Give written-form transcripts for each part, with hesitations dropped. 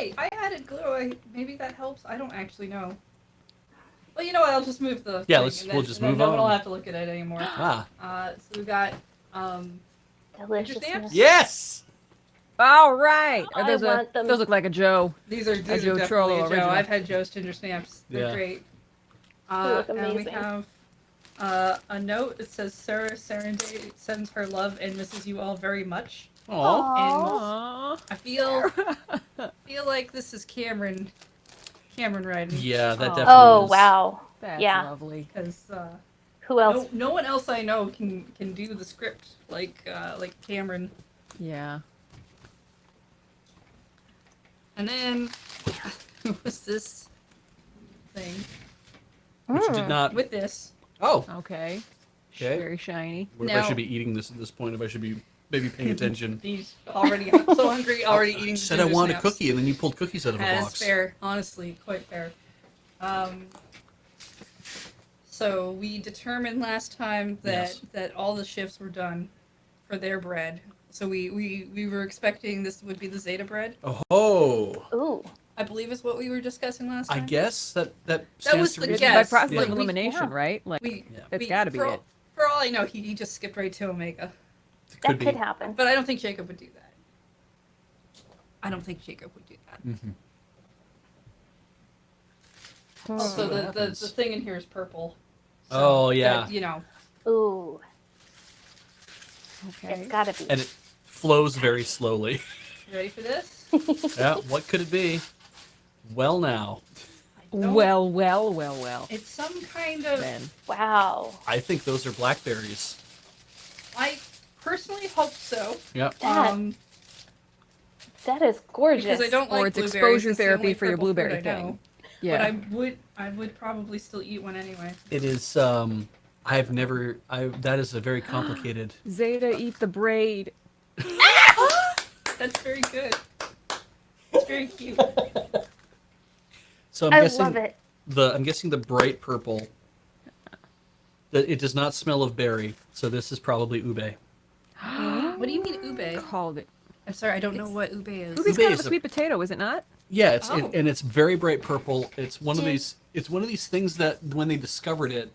I added glue. Maybe that helps. I don't actually know. Well, you know what? I'll just move the. Yeah, thing, we'll just and then move no one will on. have to look at it anymore. Ah. So we got Deliciousness. Yes! All right. I Those want them. those look like a Joe. these are Joe definitely Trollo a Joe. original. I've had Joe's ginger snaps. They're Yeah. great. look And we amazing. have a note. It says, "Sarah Serenday sends her love and misses you all very much." Aw. Aw. I feel like this is Cameron writing. Yeah, that Oh. definitely Oh is. wow. That's Yeah. lovely. Because Who else? no one else I know can do the script like Cameron. Yeah. And then what's this thing Which Mm. did not... with this? Oh! Okay. Okay. Very shiny. What if I Now- should be eating this at this point? If I should be maybe paying attention? These already so hungry, already eating. You the said I ginger wanted snaps. a cookie, and then you pulled cookies out of a That's box. fair, honestly, quite fair. So we determined last time that Yes. all the shifts were done for their bread. So we were expecting this would be the Zeta bread. Oh! Ooh. I believe is what we were discussing last I time. guess that stands was to the reason. It's guess. by process Yeah. of elimination, Yeah. right? Like, We, Yeah. it's got to be for, it. For all I know, he just skipped right to Omega. That be. could happen. But I don't think Jacob would do that. I don't think Jacob would do that. Mhm. Also, what the happens. thing in here is purple. Oh, that, yeah. you know. Ooh. Okay. It's gotta be. And it flows very slowly. You ready for this? Yeah, what could it be? Well, now. I don't- Well. It's some kind of. Then. Wow. I think those are blackberries. I personally hope so. Yep. That, that is gorgeous. Because I don't like Or it's blueberries, exposure it's the therapy only for your purple fruit blueberry I know. thing. Yeah. But I would probably still eat one anyway. It is, that is a very complicated. Zeta, eat the braid. That's very good. It's very cute. So I love it. I'm guessing the bright purple. That it does not smell of berry, so this is probably ube. What do you mean ube? Called it. I'm sorry, I don't know what ube is. Ube's Ube kind of is a a- sweet potato, is it not? Yeah, Oh. and it's very bright purple. It's one of Did- these. It's one of these things that when they discovered it,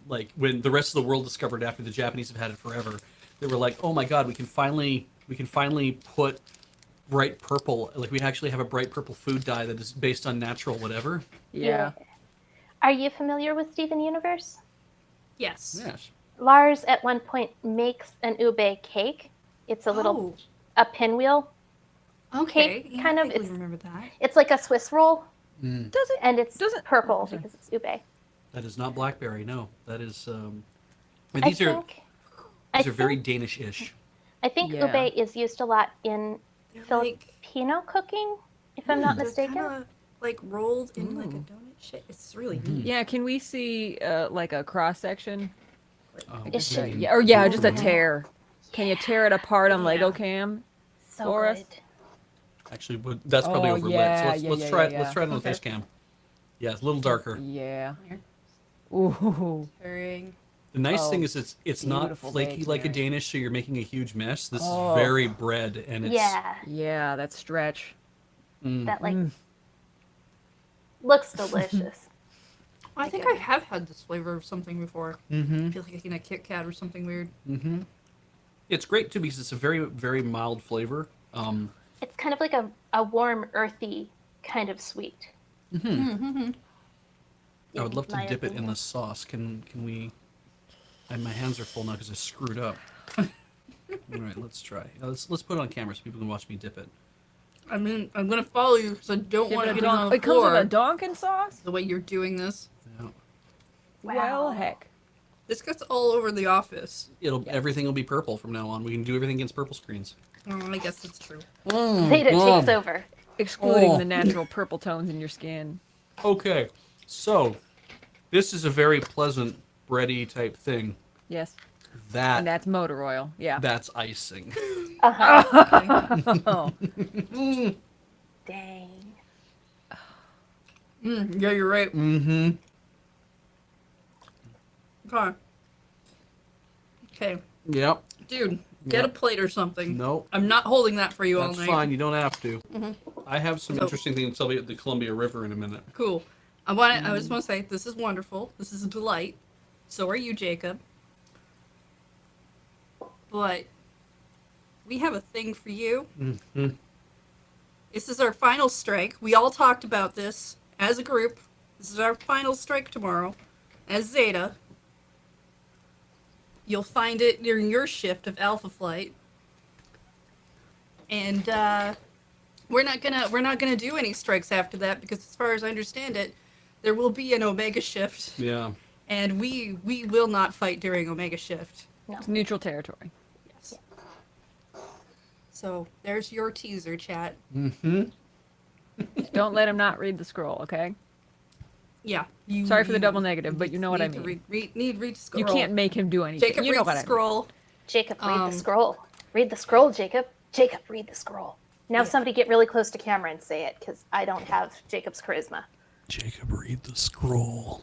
like when the rest of the world discovered it after the Japanese have had it forever, they were like, "Oh my God, we can finally put bright purple. Like we actually have a bright purple food dye that is based on natural whatever." Yeah. Are you familiar with Steven Universe? Yes. Yes. Lars at one point makes an ube cake. It's a little a pinwheel. Okay. cake, Yeah, kind I of, vaguely it's- remember that. It's like a Swiss roll, Mm. Does it? and it's Doesn't- purple okay. because it's ube. That is not blackberry. No, that is. And I these are think, very Danish-ish. I think Yeah. ube is used a lot in They're Filipino cooking, if I'm not they're mistaken. kinda, like rolled in like a Ooh. donut shape. It's really Mhm. neat. Yeah, can we see like a cross section? Is she- Yeah, or yeah, just a Ooh. tear. Can you tear it apart on Lego Yeah. Cam? So for us? good. Actually, that's probably Oh, overlit. yeah, So let's yeah, let's yeah, try it. yeah, Let's yeah. try it on the Okay. face cam. Yeah, it's a little darker. Yeah. Here. Ooh. Tearing. The nice Oh, thing is it's not beautiful flaky like a vegetarian. Danish, so you're making a huge mess. This Oh. is very bread, and it's Yeah, Yeah, that stretch. that like Mm. looks delicious. I think I have had this flavor of something before. Mm-hmm. I feel like I can a Kit Kat or something weird. Mm-hmm. It's great too because it's a very very mild flavor. It's kind of like a warm, earthy kind of sweet. Mm-hmm. I would love to my dip it in opinion. the sauce. Can we? And my hands are full now because I screwed up. All right, let's try. Let's put it on camera so people can watch me dip it. I mean, I'm gonna follow you because I don't Give want it to a get on donk- the it comes with floor a donkin sauce? the way you're doing this. Yeah. Well, Wow. heck. This gets all over the office. Everything will be purple from now on. We can do everything against purple screens. Oh, I guess that's true. Zeta takes over. Excluding Oh. the natural purple tones in your skin. Okay, so this is a very pleasant bready type thing. Yes. That And that's motor oil. Yeah. that's icing. Uh-huh. Oh. Dang. Yeah, you're right. Mm-hmm. Okay. Okay, Yep. dude, get a Yep. plate or something. Nope. I'm not holding that for you all That's night. fine. You don't have to. I have some So- interesting things to tell you at the Columbia River in a minute. Cool. I just want to say this is wonderful. This is a delight. So are you, Jacob. But we have a thing for you. Mm-hmm. This is our final strike. We all talked about this as a group. This is our final strike tomorrow as Zeta. You'll find it during your shift of Alpha Flight. And we're not gonna do any strikes after that because, as far as I understand it, there will be an Omega shift, Yeah. and we will not fight during Omega shift. It's neutral territory. Yes. So there's your teaser, chat. Mm-hmm. Don't let him not read the scroll, okay? Yeah. Sorry for the double negative, but you know what I need to mean. read the scroll. You can't make him do anything. Jacob you know reads what the I mean. scroll. Jacob, read Um, the scroll. Read the scroll, Jacob. Jacob, read the scroll. Now Yeah. somebody get really close to camera and say it, because I don't have Jacob's charisma. Jacob, read the scroll.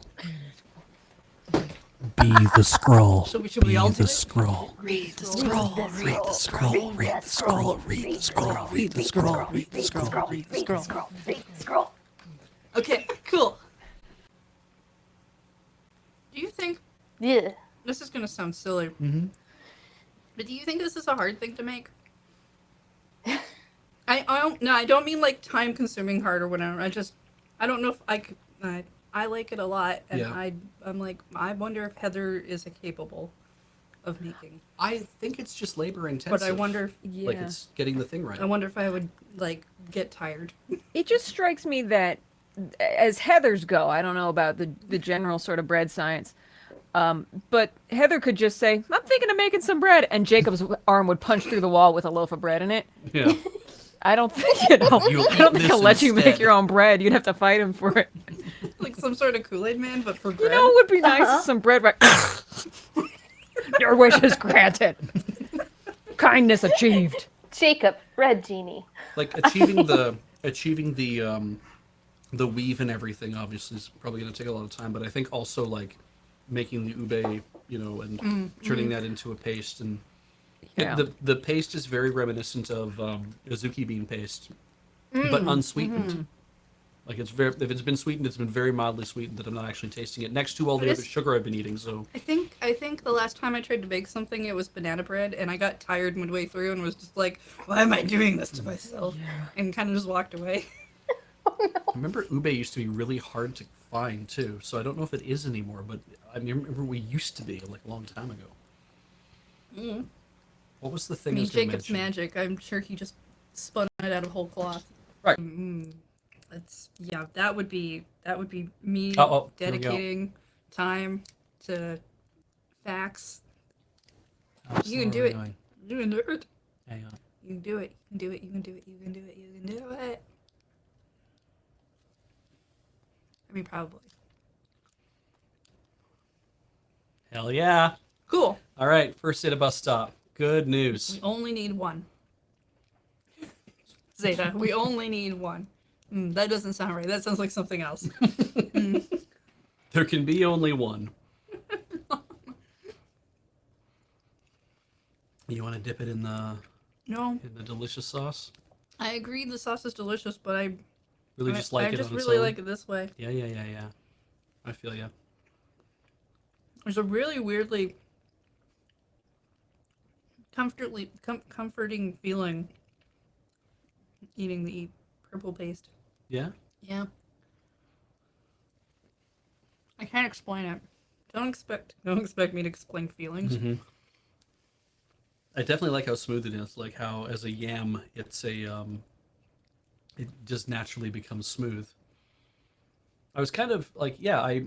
Be the scroll. Should we all do it? scroll. Read the scroll. Read the scroll. Read the scroll. Read the scroll. Read the scroll. Read the scroll. Read the scroll. Read the scroll. Okay, cool. Do you think Yeah. this is gonna sound silly? Mm-hmm. But do you think this is a hard thing to make? I don't mean like time consuming hard or whatever. I don't know if I could. I like it a lot, and Yeah. I'm like, I wonder if Heather is capable of making. I think it's just labor intensive. But I wonder, Yeah. Like it's getting the thing right. I wonder if I would like get tired. It just strikes me that as Heathers go, I don't know about the general sort of bread science, but Heather could just say, I'm thinking of making some bread, and Jacob's arm would punch through the wall with a loaf of bread in it. Yeah. I don't think, I don't You'll eat think this he'll let you make instead. your own bread. You'd have to fight him for it. Like some sort of Kool-Aid man, but for You bread. know, it would be nice if some bread right. Your wish is granted. Kindness achieved. Jacob, red genie. Like achieving the weave and everything obviously is probably going to take a lot of time, but I think also like making the ube, and turning that into a paste, and Yeah. the paste is very reminiscent of azuki bean paste, but unsweetened. Like if it's been sweetened, it's been very mildly sweetened that I'm not actually tasting it next to all the But other it's- sugar I've been eating. So I think the last time I tried to bake something, it was banana bread, and I got tired midway through and was just like, why am I doing this to myself? And kind of just walked away. I remember ube used to be really hard to find too, so I don't know if it is anymore, but I remember we used to be like a long time ago. Mm. What was the I thing? I mean, was gonna Jacob's mention? magic. I'm sure he just spun it out of whole cloth. Right. That would be me Oh, here we go. dedicating time to facts. Oh, You can so do it. annoying. You can do it. Hang on. You can do it. You can do it. You can do it. You can do it. You can do it. I mean, probably. Hell yeah! Cool. All right, first at a bus stop. Good news. We only need one. Zeta, we only need one. That doesn't sound right. That sounds like something else. There can be only one. You want to dip it in the No, delicious sauce? I agree the sauce is delicious, but I Really just like it just on its really own? like it this way. Yeah. I feel ya. There's a really weirdly comforting feeling eating the purple paste. Yeah. Yeah. I can't explain it. Don't expect me to explain feelings. Mm-hmm. I definitely like how smooth it is. Like how, as a yam, it's it just naturally becomes smooth. I was kind of like, yeah, I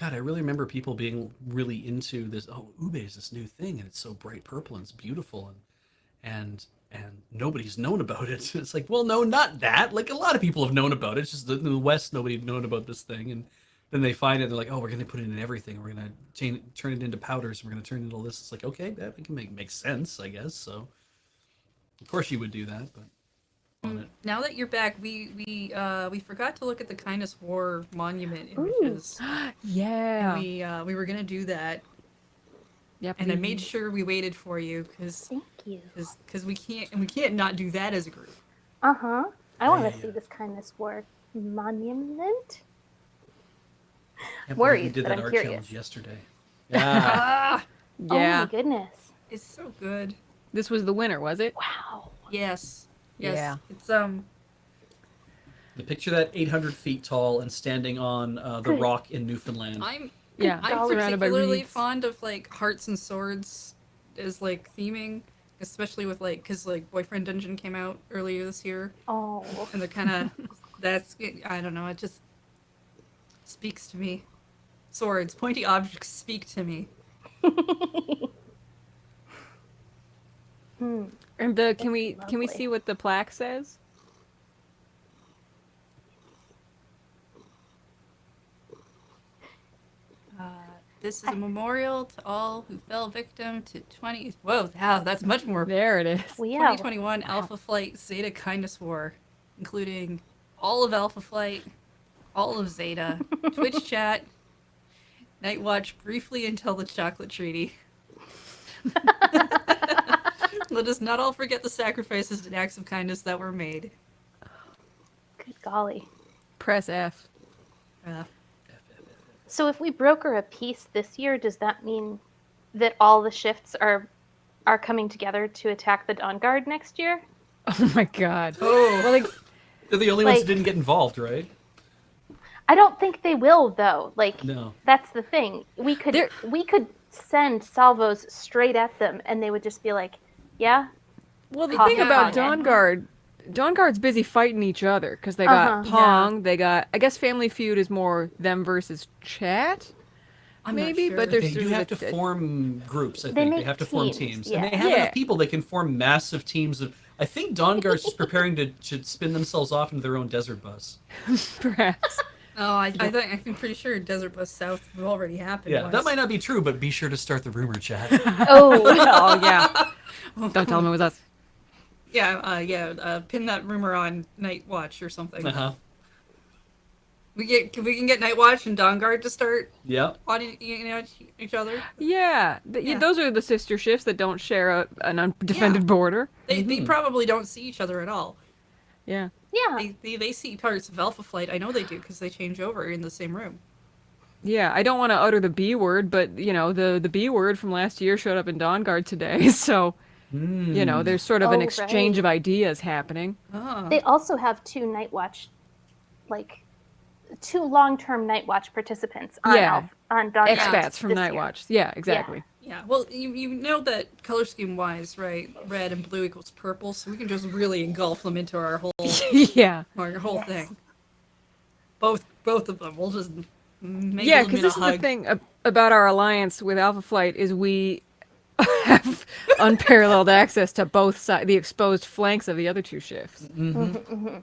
really remember people being really into this. Oh, ube is this new thing, and it's so bright purple and it's beautiful, and nobody's known about it. It's like, well, no, not that. Like a lot of people have known about it. It's just that in the West, nobody had known about this thing, and then they find it. And they're like, oh, we're gonna put it in everything. We're gonna turn it into powders. We're gonna turn it into this. It's like, okay, that can make sense, I guess. So, of course, you would do that, but. On it. Now that you're back, we forgot to look at the Kindness War monument Ooh. images. Yeah. We were gonna do that, Yep. and I made sure we waited for you because Thank you. we can't not do that as a group. Uh-huh. I want Yeah, to yeah. see this kindness war monument. Can't believe Worried, we did but that I'm art curious. challenge yesterday. Yeah. Ah, Oh Yeah. my goodness! it's so good. This was the winner, was it? Wow. Yes. Yes. Yeah. It's The picture that 800 feet tall and standing on the Good. rock in Newfoundland. Yeah. I'm surrounded by particularly reeds. fond of like hearts and swords as like theming, especially with like because like Boyfriend Dungeon came out earlier this year, Oh. and the kind of that's I don't know, it just speaks to me. Swords, pointy objects speak to me. Hmm. And can we lovely. see what the plaque says? This is a memorial to all who fell victim to 20. Whoa, wow, that's much more. There it is. Well, yeah. 2021 Alpha Flight Zeta Kindness War, including all of Alpha Flight, all of Zeta, Twitch chat, Night Watch briefly until the Chocolate Treaty. Let us not all forget the sacrifices and acts of kindness that were made. Good golly. Press F. So if we broker a peace this year, does that mean that all the shifts are coming together to attack the Dawn Guard next year? Oh my god. Oh, Well, like, They're the only ones like- that didn't get involved, right? I don't think they will though. Like No. that's the thing. We could send salvos straight at them and they would just be like, "Yeah, well, the Cough thing it about out. Dawn Guard's busy fighting each other because they got Uh-huh. Pong. They got. I guess Family Feud is more them versus chat. I'm not maybe, sure. but there's They do sort of have to a- form groups, I They think. They make have to form teams, teams. yeah. And they have Yeah. enough people, they can form massive teams of... I think Dawn Guard's just preparing to spin themselves off into their own desert bus. perhaps. Oh, I'm pretty sure Desert Bus South already happened. Yeah, once. that might not be true, but be sure to start the rumor chat. oh, Oh yeah. Don't tell them it was us. Yeah, pin that rumor on Night Watch or something. Uh-huh. We can get Night Watch and Dawn Guard to start Yep. on each other. Yeah. Yeah. Those are the sister shifts that don't share an undefended Yeah. border. They probably don't see each other at all. Yeah. yeah. They see parts of Alpha Flight. I know they do because they change over in the same room. Yeah, I don't want to utter the B word, but the B word from last year showed up in Dawn Guard today, so there's sort of an Oh, exchange right. of ideas happening. Oh. They also have two long-term Night Watch participants on Yeah. on Dawn Guard Expats from this Night year. Watch. Yeah, exactly. Yeah, well, you know that color scheme wise, right? Red and blue equals purple, so we can just really engulf them into our whole Yeah. Yes. thing. Both of them. We'll just make Yeah, them because in a this is the hug. thing about our alliance with Alpha Flight is we have unparalleled access to both sides, the exposed flanks of the other two shifts. Mm-hmm.